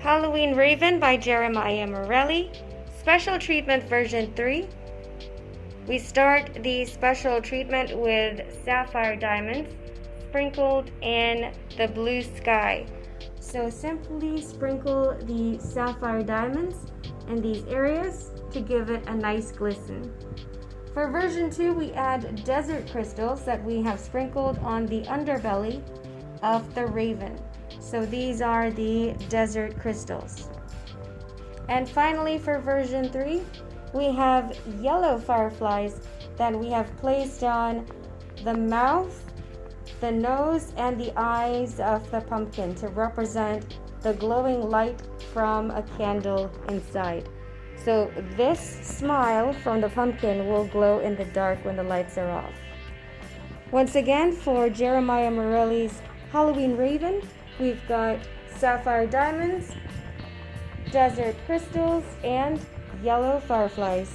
Halloween Raven by Jeremiah Morelli, Special Treatment version 3. We start the special treatment with sapphire diamonds sprinkled in the blue sky. So simply sprinkle the sapphire diamonds in these areas to give it a nice glisten. For version 2, we add desert crystals that we have sprinkled on the underbelly of the raven. So these are the desert crystals. And finally, for version 3, we have yellow fireflies that we have placed on the mouth, the nose, and the eyes of the pumpkin to represent the glowing light from a candle inside. So this smile from the pumpkin will glow in the dark when the lights are off. Once again, for Jeremiah Morelli's Halloween Raven, we've got sapphire diamonds, desert crystals, and yellow fireflies.